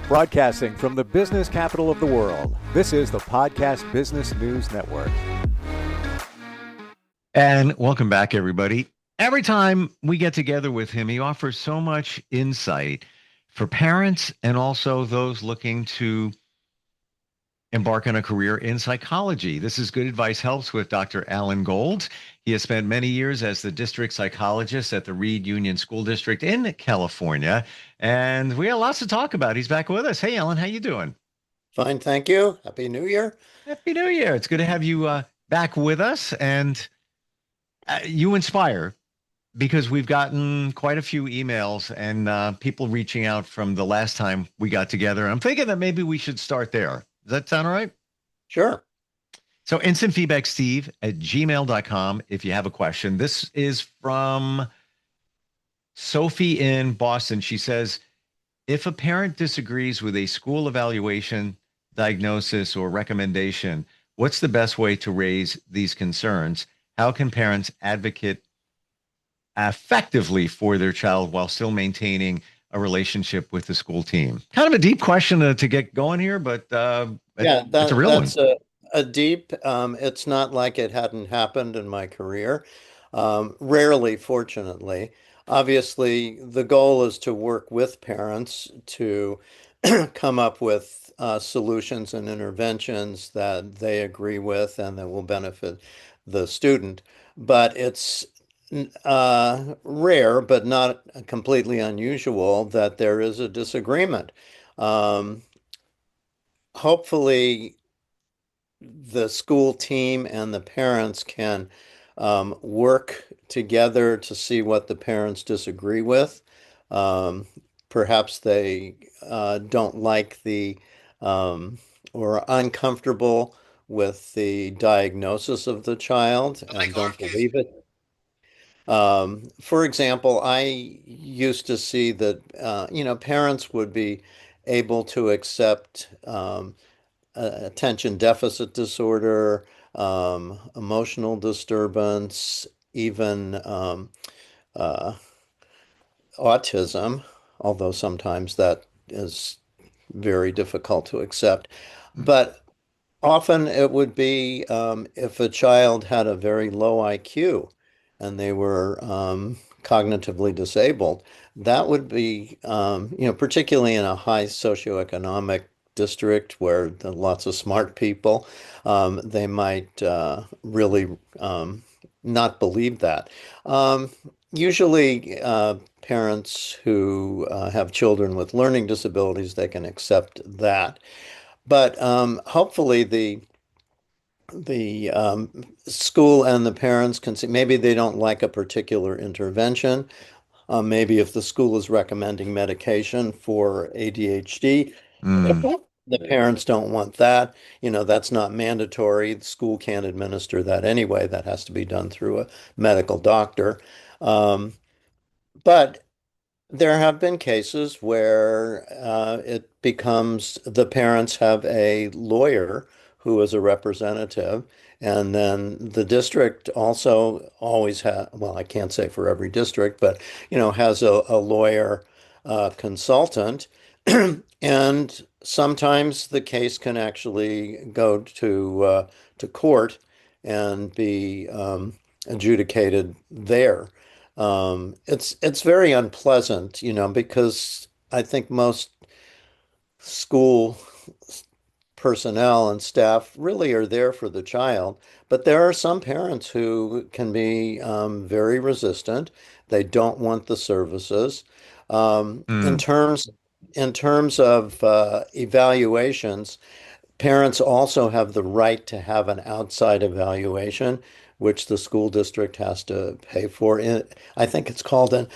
Broadcasting from the business capital of the world, this is the Podcast Business News Network. And welcome back, everybody. Every time we get together with him, he offers so much insight for parents and also those looking to embark on a career in psychology. This is Good Advice Helps with Dr. Allan Gold. He has spent many years as the district psychologist at the Reed Union School District in California, and we have lots to talk about. He's back with us. Hey, Allan, how you doing? Fine, thank you. Happy New Year. Happy New Year. It's good to have you back with us, and you inspire because we've gotten quite a few emails and people reaching out from the last time we got together. I'm thinking that maybe we should start there. Does that sound all right? Sure. So instant feedback, Steve at gmail.com. If you have a question, this is from Sophie in Boston. She says, if a parent disagrees with a school evaluation, diagnosis, or recommendation, what's the best way to raise these concerns? How can parents advocate effectively for their child while still maintaining a relationship with the school team? Kind of a deep question to get going here, but it's a real one. That's a deep, it's not like it hadn't happened in my career. Rarely, fortunately. Obviously, the goal is to work with parents to come up with solutions and interventions that they agree with and that will benefit the student. But it's rare, but not completely unusual, that there is a disagreement. Um, Hopefully, the school team and the parents can work together to see what the parents disagree with. Um, Perhaps they don't like or are uncomfortable with the diagnosis of the child and don't believe it. For example, I used to see that, parents would be able to accept attention deficit disorder, emotional disturbance, even uh, autism, although sometimes that is very difficult to accept. But often it would be if a child had a very low IQ and they were cognitively disabled, that would be, particularly in a high socioeconomic district where there are lots of smart people, they might really not believe that. Um, Usually, parents who have children with learning disabilities, they can accept that. But hopefully the school and the parents can see maybe they don't like a particular intervention. Maybe if the school is recommending medication for ADHD, Mm. the parents don't want that. That's not mandatory. The school can't administer that anyway. That has to be done through a medical doctor. Um, but there have been cases where it becomes the parents have a lawyer who is a representative, and then the district also always has, well, I can't say for every district, but has a lawyer consultant, and sometimes the case can actually go to court and be adjudicated there. It's very unpleasant, because I think most school personnel and staff really are there for the child, but there are some parents who can be very resistant. They don't want the services. Um, in Mm. terms in terms of evaluations, parents also have the right to have an outside evaluation, which the school district has to pay for. I think it's called an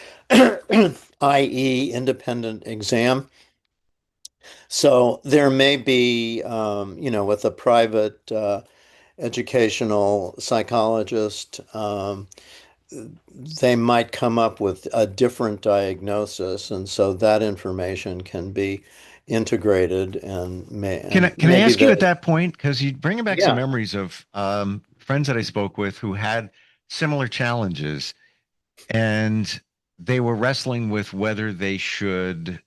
IE, independent exam. So there may be, with a private educational psychologist, they might come up with a different diagnosis, and so that information can be integrated and Can I maybe ask you at the that point, because you bringing back some yeah. memories of friends that I spoke with who had similar challenges, and they were wrestling with whether they should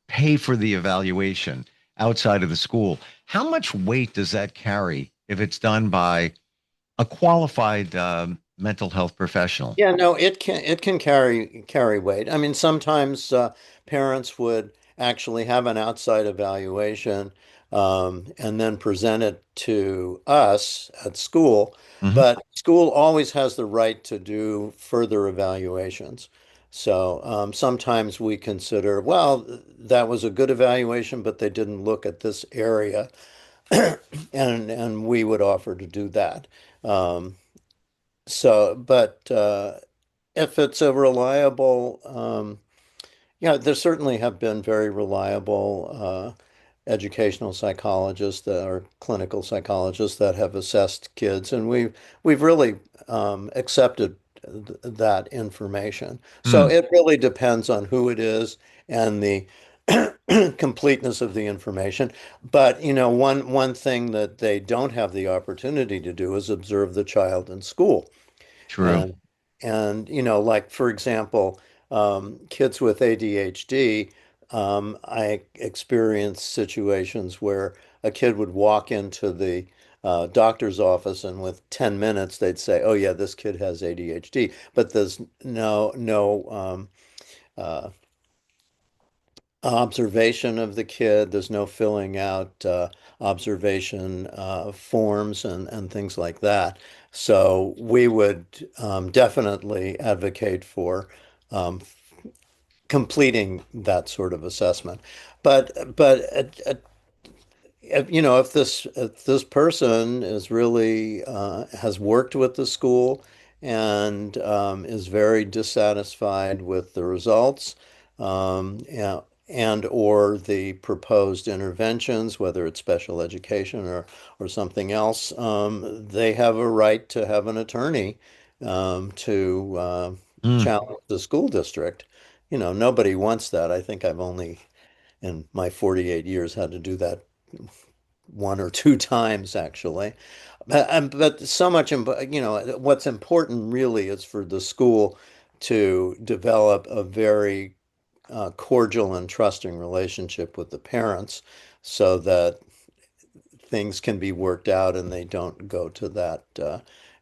pay for the evaluation outside of the school. How much weight does that carry if it's done by a qualified mental health professional? Yeah, no, it can carry weight. I mean, sometimes parents would actually have an outside evaluation and then present it to us at school. Hmm. But school always has the right to do further evaluations. So sometimes we consider, well, that was a good evaluation, but they didn't look at this area, and we would offer to do that. Um, but if it's a reliable, yeah, there certainly have been very reliable educational psychologists that are clinical psychologists that have assessed kids, and we've really accepted that information. So Mm, it really depends on who it is and the completeness of the information. But one thing that they don't have the opportunity to do is observe the child in school. true. And like for example, kids with ADHD, I experienced situations where a kid would walk into the doctor's office, and with 10 minutes they'd say, "Oh yeah, this kid has ADHD," but there's no uh, observation of the kid. There's no filling out observation forms and things like that. So we would definitely advocate for um, completing that sort of assessment. But if this person is really has worked with the school and is very dissatisfied with the results, yeah, and or the proposed interventions, whether it's special education or something else, they have a right to have an attorney to Mm. challenge the school district. Nobody wants that. I think I've only in my 48 years had to do that one or two times actually. But so much, what's important really is for the school to develop a very cordial and trusting relationship with the parents so that things can be worked out and they don't go to that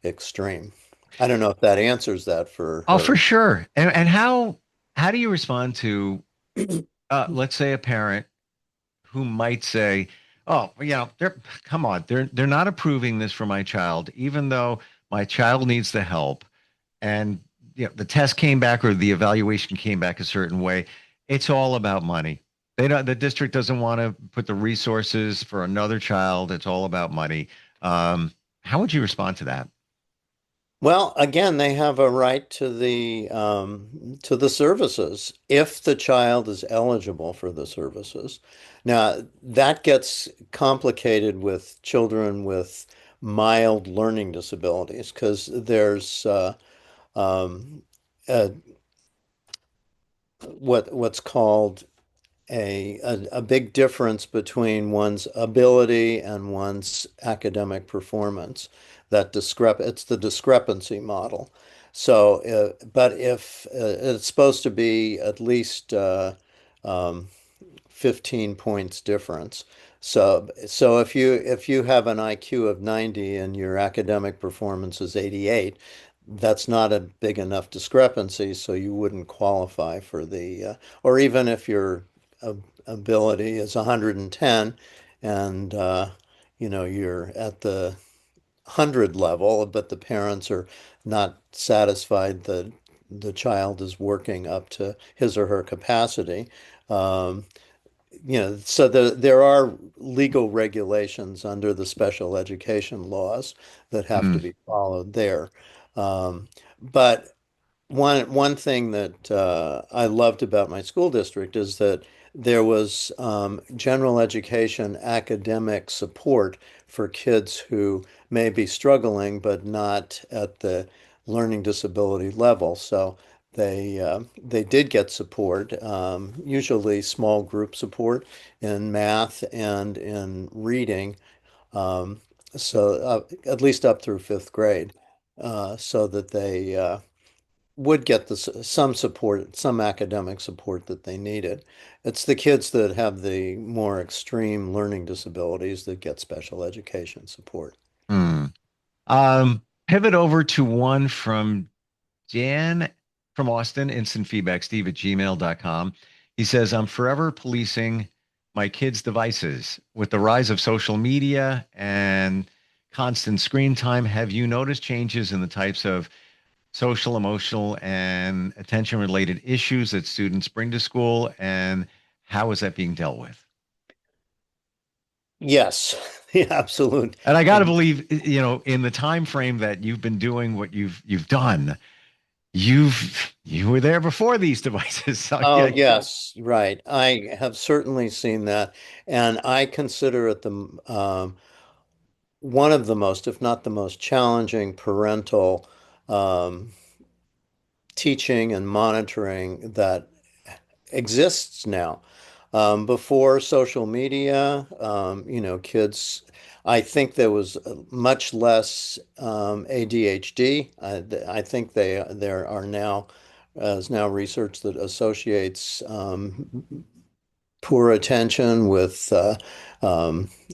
extreme. I don't know if that answers that for Oh, for her. sure. And how do you respond to let's say a parent who might say, "Oh, they're come on, they're not approving this for my child, even though my child needs the help, and the test came back or the evaluation came back a certain way. It's all about money. The district doesn't want to put the resources for another child. It's all about money." How would you respond to that? Well, again, they have a right to the services if the child is eligible for the services. Now, that gets complicated with children with mild learning disabilities because there's um, uh, what's called a big difference between one's ability and one's academic performance. It's the discrepancy model. So, but if it's supposed to be at least um, 15 points difference. So if you have an IQ of 90 and your academic performance is 88, that's not a big enough discrepancy, so you wouldn't qualify for or even if your ability is 110 and you're at the 100 level, but the parents are not satisfied that the child is working up to his or her capacity. Um, so there are legal regulations under the special education laws that have to Mm, be followed there. But one thing that I loved about my school district is that there was general education academic support for kids who may be struggling but not at the learning disability level. So they did get support, usually small group support in math and in reading, um, so at least up through fifth grade, so that they would get some support, some academic support that they needed. It's the kids that have the more extreme learning disabilities that get special education support. Hmm. Pivot over to one from Dan from Austin, instant feedback, Steve at gmail.com. He says, I'm forever policing my kids' devices. With the rise of social media and constant screen time, have you noticed changes in the types of social, emotional, and attention related issues that students bring to school? And how is that being dealt with? Yes, the absolute. And I got to believe, in the time frame that you've been doing what you've done, you were there before these devices. So Oh, yeah. yes, right. I have certainly seen that, and I consider it one of the most, if not the most challenging parental um, teaching and monitoring that exists now. Before social media, kids, I think there was much less ADHD. I think there are now, is now research that associates poor attention with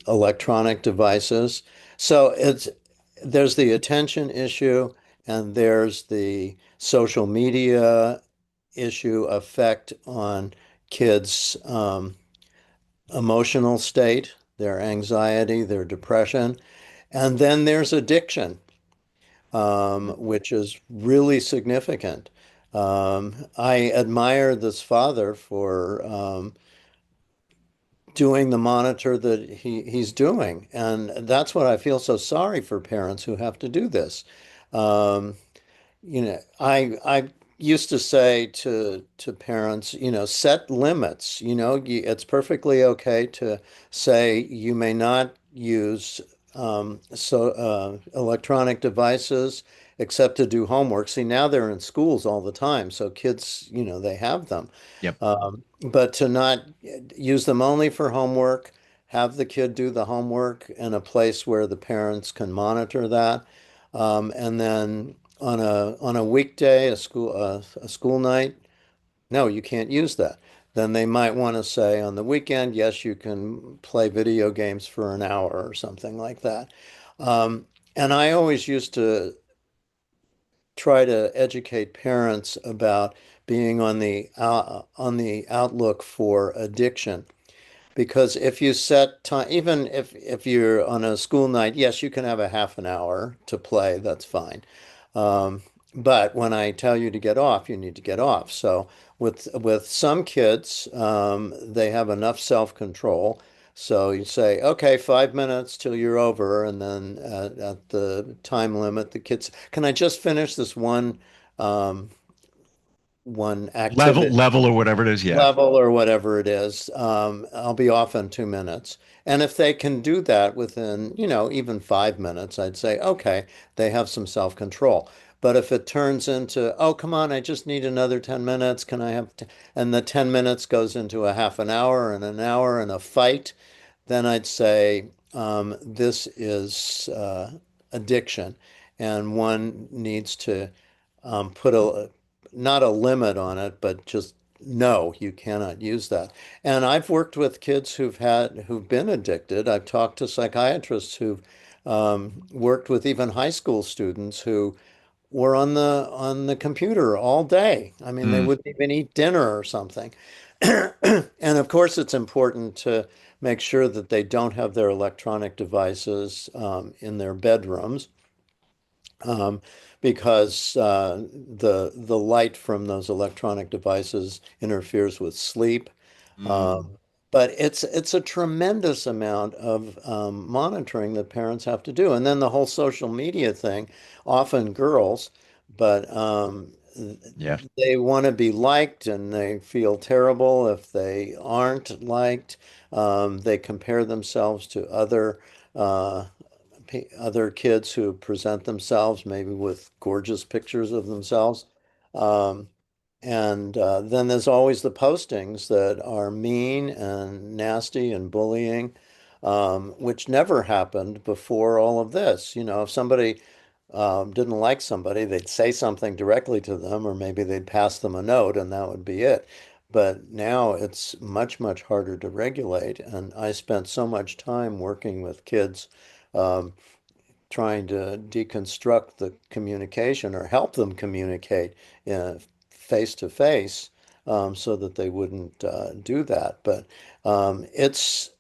electronic devices. So there's the attention issue and there's the social media issue effect on kids' emotional state, their anxiety, their depression. And then there's addiction, which is really significant. I admire this father for doing the monitor that he's doing. And that's what I feel so sorry for parents who have to do this. Um, I used to say to parents, set limits. It's perfectly okay to say you may not use electronic devices except to do homework. See, now they're in schools all the time, so kids, they have them. Yep. But to not use them only for homework, have the kid do the homework in a place where the parents can monitor that. And then on a weekday, a school night, no, you can't use that. Then they might want to say on the weekend, yes, you can play video games for an hour or something like that. Um, and I always used to try to educate parents about being on the outlook for addiction. Because if you set time, even if you're on a school night, yes, you can have a half an hour to play, that's fine. Um, but when I tell you to get off, you need to get off. So with some kids, they have enough self-control. So you say, okay, 5 minutes till you're over, and then at the time limit, the kids, can I just finish this um, one Level, activity? level, or whatever it is. Yeah. Level or whatever it is. I'll be off in 2 minutes. And if they can do that within, even 5 minutes, I'd say, okay, they have some self-control. But if it turns into, oh, come on, I just need another 10 minutes, can I have, and the 10 minutes goes into a half an hour and a fight, then I'd say this is addiction, and one needs to put not a limit on it, but just no, you cannot use that. And I've worked with kids who've been addicted. I've talked to psychiatrists who've worked with even high school students who were on the computer all day. I mean, they Mm, wouldn't even eat dinner or something. And of course, it's important to make sure that they don't have their electronic devices in their bedrooms, um, because the light from those electronic devices interferes with sleep. mm, Um, but it's a tremendous amount of monitoring that parents have to do. And then the whole social media thing, often girls, but yeah. they want to be liked and they feel terrible if they aren't liked. They compare themselves to uh, other kids who present themselves maybe with gorgeous pictures of themselves. Um, and then there's always the postings that are mean and nasty and bullying, which never happened before all of this. If somebody didn't like somebody, they'd say something directly to them, or maybe they'd pass them a note, and that would be it. But now it's much, much harder to regulate. And I spent so much time working with kids, um, trying to deconstruct the communication or help them communicate face to face, so that they wouldn't do that. But it's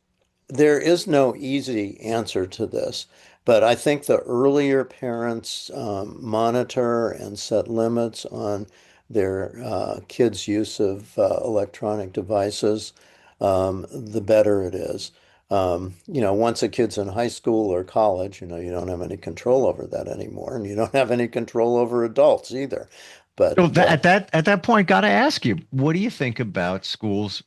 there is no easy answer to this, but I think the earlier parents monitor and set limits on their kids' use of electronic devices, the better it is. Once a kid's in high school or college, you don't have any control over that anymore, and you don't have any control over adults either. So But at that point, got to ask you, what do you think about schools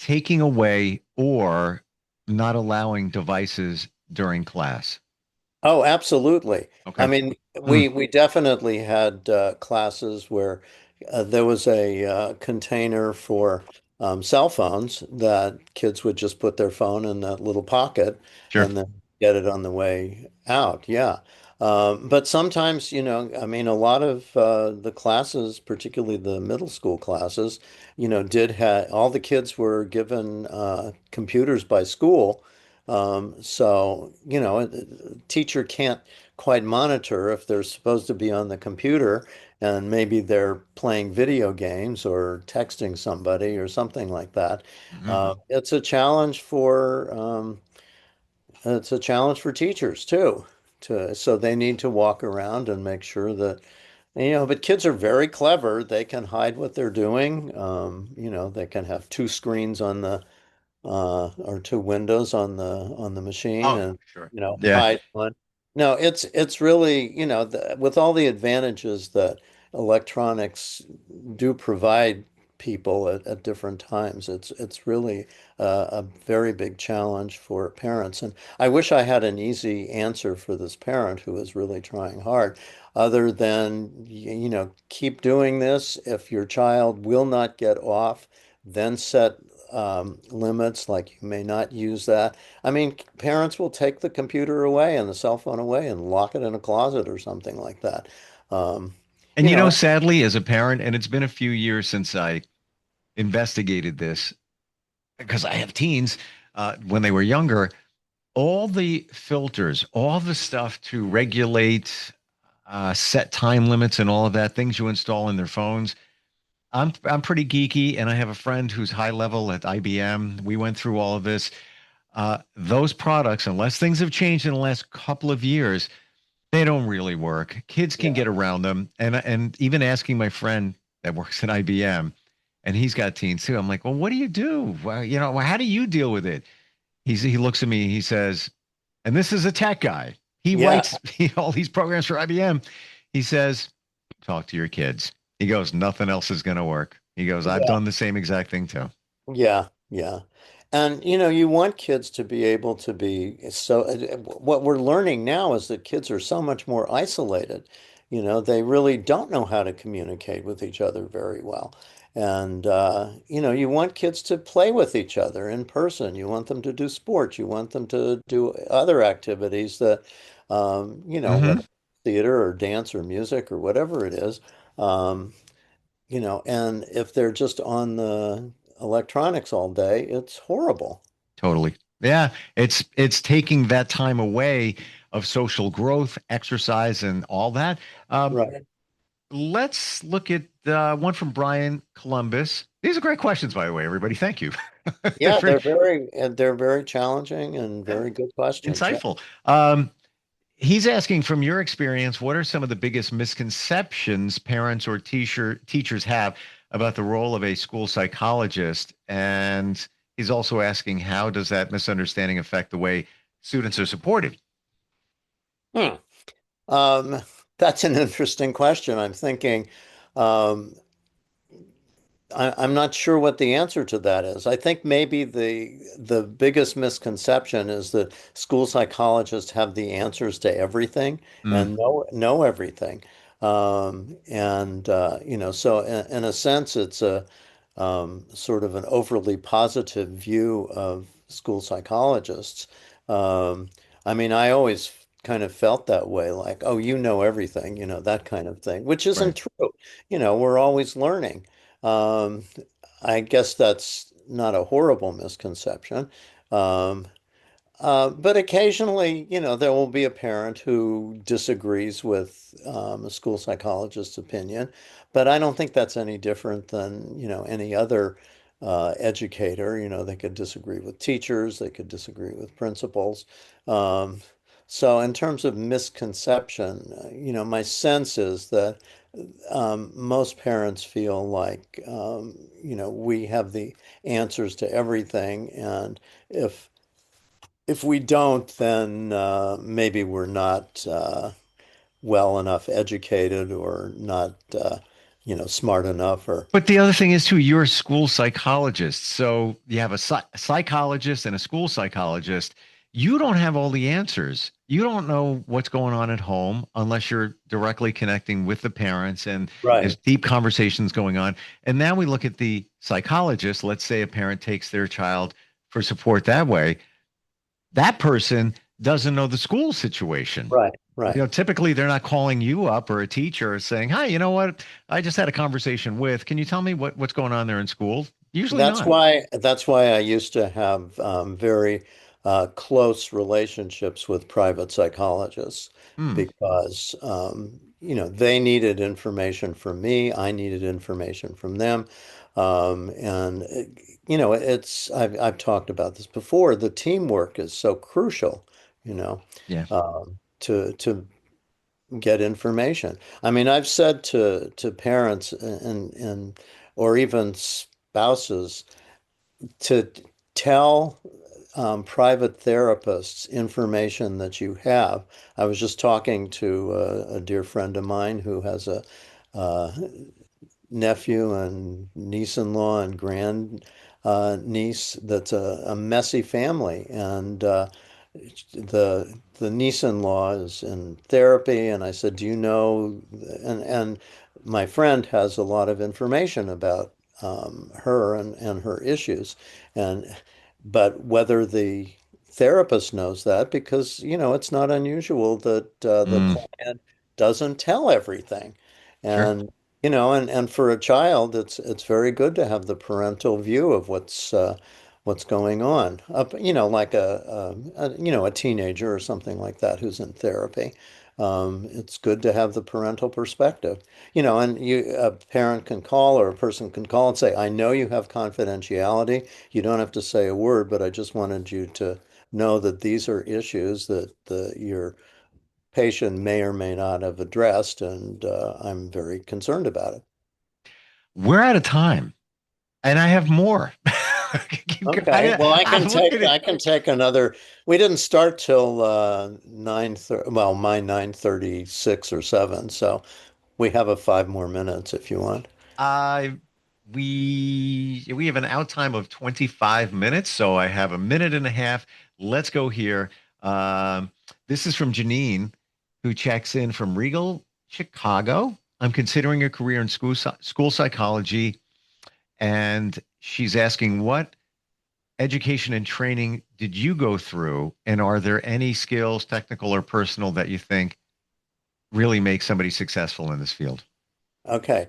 taking away or not allowing devices during class? Oh, absolutely. I Okay. mean, Hmm. we definitely had classes where there was a container for cell phones that kids would just put their phone in that little pocket Sure. and then get it on the way out. Yeah. But sometimes, I mean, a lot of the classes, particularly the middle school classes, did have all the kids were given computers by school. So, a teacher can't quite monitor if they're supposed to be on the computer and maybe they're playing video games or texting somebody or something like that. Mhm. It's a challenge for teachers too. So they need to walk around and make sure that, but kids are very clever. They can hide what they're doing. They can have two screens on the or two windows on the machine, Oh, and sure. Yeah. hide one. No, it's really, with all the advantages that electronics do provide people at different times, it's really a very big challenge for parents. And I wish I had an easy answer for this parent who is really trying hard, other than, keep doing this. If your child will not get off, then set limits, like you may not use that. I mean, parents will take the computer away and the cell phone away and lock it in a closet or something like that. Um, And you know, sadly, as a parent, and it's been a few years since I investigated this because I have teens, when they were younger, all the filters, all the stuff to regulate, set time limits and all of that, things you install in their phones. I'm pretty geeky, and I have a friend who's high level at IBM. We went through all of this. Those products, unless things have changed in the last couple of years, they don't really work. Kids can yeah, get around them, and even asking my friend that works at IBM, and he's got teens too. I'm like, well, what do you do? Well, how do you deal with it? He looks at me. He says, and this is a tech guy. He yeah, writes all these programs for IBM. He says, talk to your kids. He goes, nothing else is going to work. He goes, I've yeah. done the same exact thing too. Yeah, yeah. And you want kids to be able to be so what we're learning now is that kids are so much more isolated. They really don't know how to communicate with each other very well. And you want kids to play with each other in person. You want them to do sports. You want them to do other activities that Hmm. whether theater or dance or music or whatever it is. Um, and if they're just on the electronics all day, it's horrible. Totally. Yeah, it's taking that time away of social growth, exercise, and all that. Um, Right. let's look at one from Brian Columbus. These are great questions, by the way, everybody. Thank you. They're Yeah, very they're very challenging and very good questions. Yeah. insightful. He's asking, from your experience, what are some of the biggest misconceptions parents or teachers have about the role of a school psychologist? And he's also asking, how does that misunderstanding affect the way students are supported? Hmm. Um, that's an interesting question. I'm thinking, um, I'm not sure what the answer to that is. I think maybe the biggest misconception is that school psychologists have the answers to everything Mm, and know everything. And so in a sense, it's a sort of an overly positive view of school psychologists. Um, I mean, I always kind of felt that way, like, oh, you know everything, that kind of thing, which Right. isn't true. We're always learning. Um, I guess that's not a horrible misconception. Um, but occasionally, there will be a parent who disagrees with a school psychologist's opinion. But I don't think that's any different than, any other educator. They could disagree with teachers, they could disagree with principals. Um, so in terms of misconception, my sense is that most parents feel like, we have the answers to everything. And if if we don't, then maybe we're not well enough educated or not, smart enough or But the other thing is too, you're a school psychologist. So you have a psychologist and a school psychologist. You don't have all the answers. You don't know what's going on at home unless you're directly connecting with the parents and there's right, deep conversations going on. And now we look at the psychologist. Let's say a parent takes their child for support that way. That person doesn't know the school situation. right, right. Typically they're not calling you up or a teacher saying, "Hi, you know what? I just had a conversation with. Can you tell me what's going on there in school?" Usually not. That's why I used to have very close relationships with private psychologists Hmm. because they needed information from me, I needed information from them, and I've talked about this before. The teamwork is so crucial, Yeah. to get information. I mean, I've said to parents and or even spouses to tell private therapists information that you have. I was just talking to a dear friend of mine who has a uh, nephew and niece-in-law and grand niece that's a messy family, and the niece-in-law is in therapy, and I said, "Do you know?" And my friend has a lot of information about her and her issues, and but whether the therapist knows that, because it's not unusual that the Mm, client doesn't tell everything, sure. and and for a child, it's very good to have the parental view of what's going on. Like a teenager or something like that who's in therapy. It's good to have the parental perspective. And a parent can call or a person can call and say, "I know you have confidentiality. You don't have to say a word, but I just wanted you to know that these are issues that your patient may or may not have addressed, and I'm very concerned about it." We're out of time, and I have more. Okay, well, I I'm can take looking at. I can take another. We didn't start till 9:30. Well, my 9:36 or 7. So we have a 5 more minutes if you want. Uh, we have an out time of 25 minutes, so I have a minute and a half. Let's go here. This is from Janine, who checks in from Regal, Chicago. I'm considering a career in school psychology, and she's asking what education and training did you go through, and are there any skills, technical or personal, that you think really make somebody successful in this field? Okay.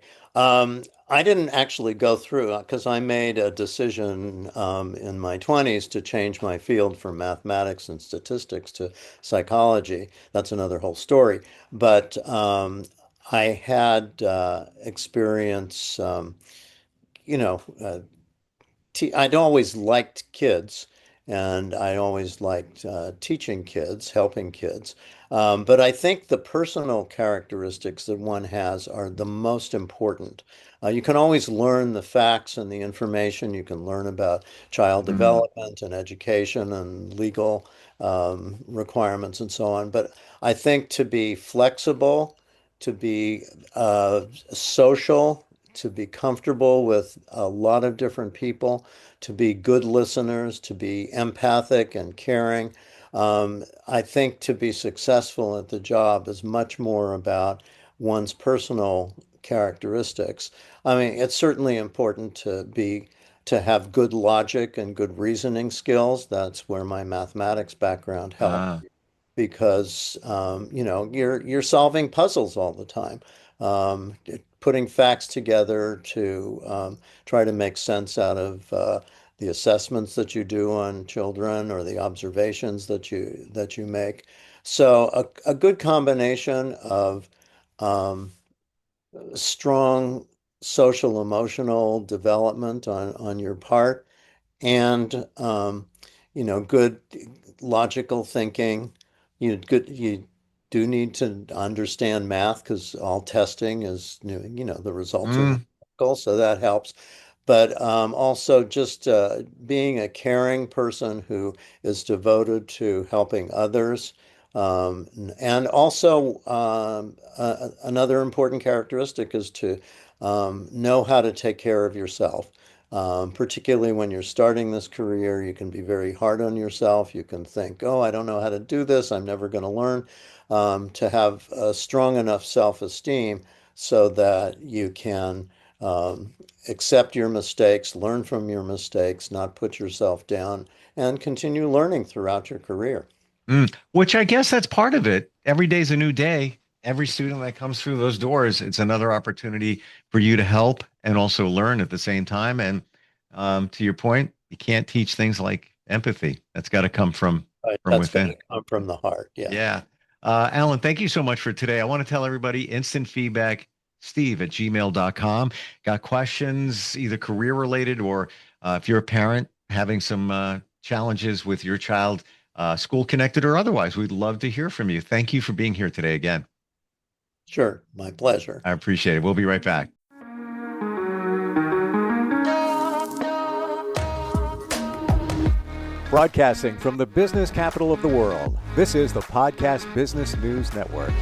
I didn't actually go through because I made a decision in my 20s to change my field from mathematics and statistics to psychology. That's another whole story. But I had experience, you know, uh, I'd always liked kids, and I always liked teaching kids, helping kids. But I think the personal characteristics that one has are the most important. You can always learn the facts and the information. You can learn about child Mm, development and education and legal requirements and so on. But I think to be flexible, to be social, to be comfortable with a lot of different people, to be good listeners, to be empathic and caring. I think to be successful at the job is much more about one's personal characteristics. I mean, it's certainly important to have good logic and good reasoning skills. That's where my mathematics background helped. ah, because you're solving puzzles all the time, um, putting facts together to try to make sense out of the assessments that you do on children or the observations that you make. So a good combination of um, strong social emotional development on your part and good logical thinking. You do need to understand math because all testing is the results are Mm, numerical, so that helps. But also just being a caring person who is devoted to helping others. And also, another important characteristic is to know how to take care of yourself. Particularly when you're starting this career, you can be very hard on yourself. You can think, oh, I don't know how to do this. I'm never going to learn. To have a strong enough self-esteem so that you can accept your mistakes, learn from your mistakes, not put yourself down, and continue learning throughout your career. which I guess that's part of it. Every day's a new day. Every student that comes through those doors, it's another opportunity for you to help and also learn at the same time. And to your point, you can't teach things like empathy. That's got to come Right. from That's got to within. come from the heart. Yeah. Yeah. Allan, thank you so much for today. I want to tell everybody instant feedback, steve@gmail.com. Got questions, either career related or if you're a parent having some challenges with your child, school connected or otherwise, we'd love to hear from you. Thank you for being here today again. Sure. My pleasure. I appreciate it. We'll be right back. Broadcasting from the business capital of the world, this is the Podcast Business News Network.